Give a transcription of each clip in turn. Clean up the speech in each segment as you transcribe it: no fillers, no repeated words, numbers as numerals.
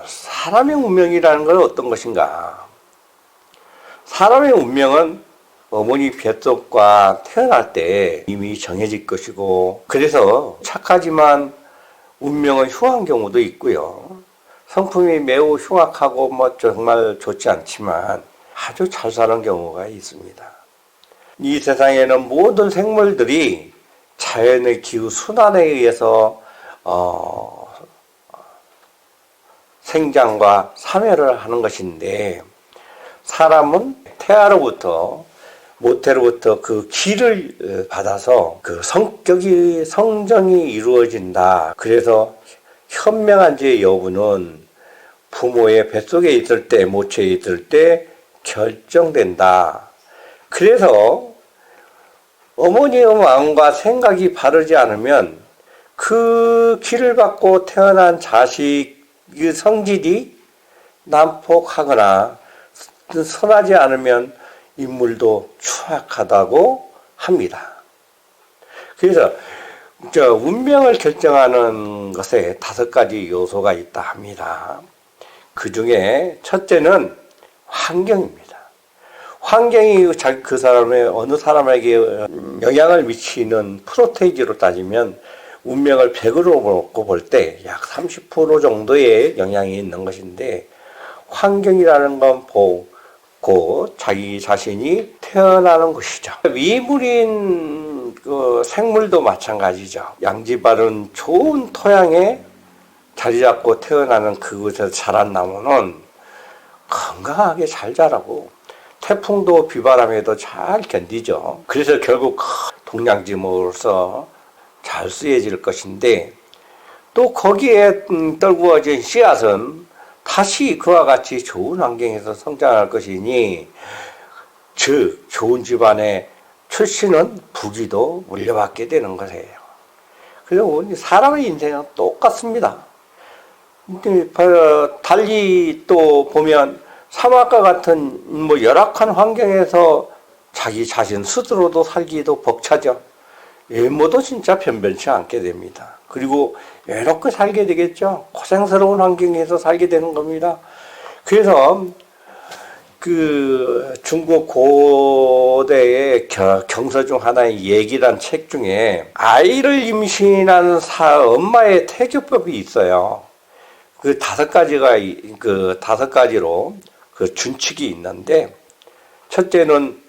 사람의 운명이라는 건 어떤 것인가? 사람의 운명은 어머니 뱃속과 태어날 때 이미 정해질 것이고, 그래서 착하지만 운명은 흉한 경우도 있고요. 성품이 매우 흉악하고 정말 좋지 않지만 아주 잘 사는 경우가 있습니다. 이 세상에는 모든 생물들이 자연의 기후 순환에 의해서 생장과 사멸을 하는 것인데, 사람은 태아로부터 모태로부터 그 기를 받아서 그 성정이 이루어진다. 그래서 현명한 죄의 여부는 부모의 뱃속에 있을 때, 모체에 있을 때 결정된다. 그래서 어머니의 마음과 생각이 바르지 않으면 그 기를 받고 태어난 자식의 성질이 난폭하거나 선하지 않으면 인물도 추악하다고 합니다. 그래서 운명을 결정하는 것에 5가지 요소가 있다 합니다. 그 중에 첫째는 환경입니다. 환경이 그 사람의 어느 사람에게 영향을 미치는 프로테이지로 따지면 운명을 100으로 놓고 볼 때 약 30% 정도의 영향이 있는 것인데, 환경이라는 건 보고 자기 자신이 태어나는 것이죠. 위물인 그 생물도 마찬가지죠. 양지 바른 좋은 토양에 자리 잡고 태어나는 그곳에서 자란 나무는 건강하게 잘 자라고 태풍도 비바람에도 잘 견디죠. 그래서 결국 동량지목으로서 잘 쓰여질 것인데, 또 거기에 떨구어진 씨앗은 다시 그와 같이 좋은 환경에서 성장할 것이니, 즉 좋은 집안의 출신은 부귀도 물려받게 되는 것이에요. 그래서 사람의 인생은 똑같습니다. 달리 또 보면 사막과 같은 열악한 환경에서 자기 자신 스스로도 살기도 벅차죠. 외모도 진짜 변변치 않게 됩니다. 그리고 외롭게 살게 되겠죠. 고생스러운 환경에서 살게 되는 겁니다. 그래서 그 중국 고대의 경서 중 하나의 얘기란 책 중에 아이를 임신하는 엄마의 태교법이 있어요. 그 5가지로 그 준칙이 있는데, 첫째는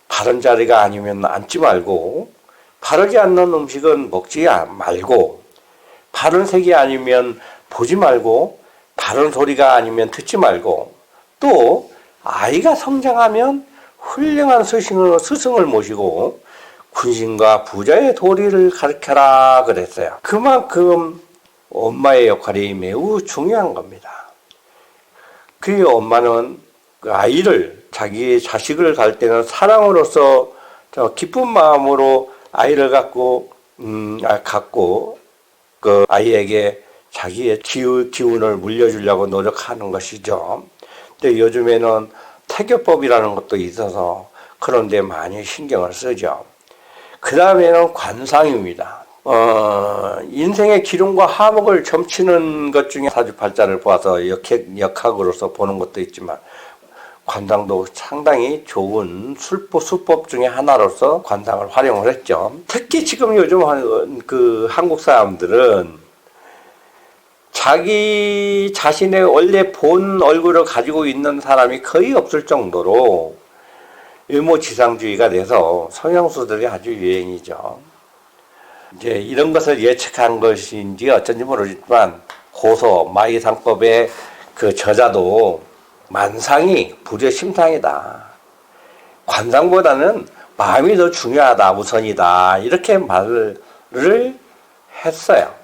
바른 자리가 아니면 앉지 말고, 바르지 않는 음식은 먹지 말고, 바른 색이 아니면 보지 말고, 바른 소리가 아니면 듣지 말고, 또 아이가 성장하면 훌륭한 스승을 모시고 군신과 부자의 도리를 가르쳐라 그랬어요. 그만큼 엄마의 역할이 매우 중요한 겁니다. 그 엄마는 그 아이를, 자기의 자식을 갈 때는 사랑으로서 기쁜 마음으로 아이를 갖고 그 아이에게 자기의 기운을 물려주려고 노력하는 것이죠. 근데 요즘에는 태교법이라는 것도 있어서 그런데 많이 신경을 쓰죠. 그 다음에는 관상입니다. 인생의 기름과 화목을 점치는 것 중에 사주팔자를 보아서 역학으로서 보는 것도 있지만, 관상도 상당히 좋은 수법 중에 하나로서 관상을 활용을 했죠. 특히 지금 요즘 그 한국 사람들은 자기 자신의 원래 본 얼굴을 가지고 있는 사람이 거의 없을 정도로 외모지상주의가 돼서 성형수들이 아주 유행이죠. 이제 이런 것을 예측한 것인지 어쩐지 모르지만, 고서 마이상법의 그 저자도 만상이 불여심상이다, 관상보다는 마음이 더 중요하다, 우선이다, 이렇게 말을 했어요.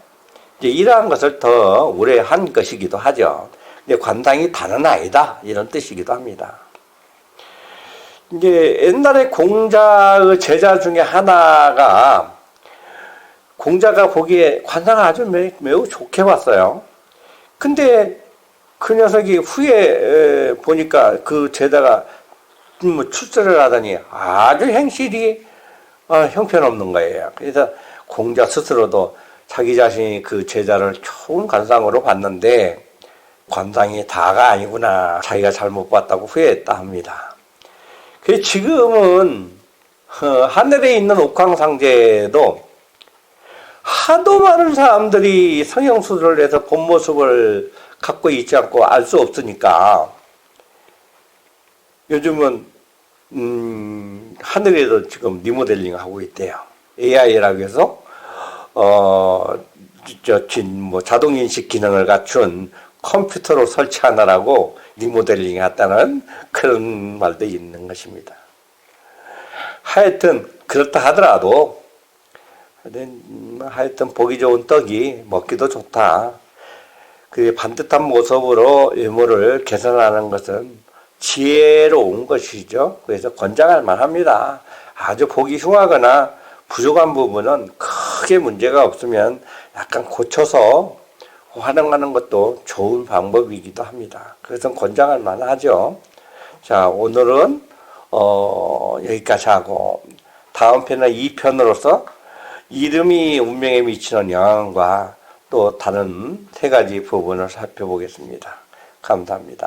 이제 이러한 것을 더 우려한 것이기도 하죠. 근데 관상이 다는 아니다, 이런 뜻이기도 합니다. 이제 옛날에 공자의 제자 중에 하나가, 공자가 보기에 관상을 아주 매우 좋게 봤어요. 근데 그 녀석이 후에 보니까 그 제자가 출세를 하더니 아주 행실이 형편없는 거예요. 그래서 공자 스스로도 자기 자신이 그 제자를 좋은 관상으로 봤는데 관상이 다가 아니구나. 자기가 잘못 봤다고 후회했다 합니다. 그래서 지금은 하늘에 있는 옥황상제도 하도 많은 사람들이 성형수술을 해서 본 모습을 갖고 있지 않고 알 수 없으니까 요즘은 하늘에도 지금 리모델링 하고 있대요. AI라고 해서 자동인식 기능을 갖춘 컴퓨터로 설치하느라고 리모델링 했다는 그런 말도 있는 것입니다. 하여튼 그렇다 하더라도 하여튼 보기 좋은 떡이 먹기도 좋다. 그 반듯한 모습으로 외모를 개선하는 것은 지혜로운 것이죠. 그래서 권장할 만합니다. 아주 보기 흉하거나 부족한 부분은 크게 문제가 없으면 약간 고쳐서 활용하는 것도 좋은 방법이기도 합니다. 그래서 권장할 만하죠. 자, 오늘은 여기까지 하고 다음 편은 2편으로서 이름이 운명에 미치는 영향과 또 다른 3가지 부분을 살펴보겠습니다. 감사합니다.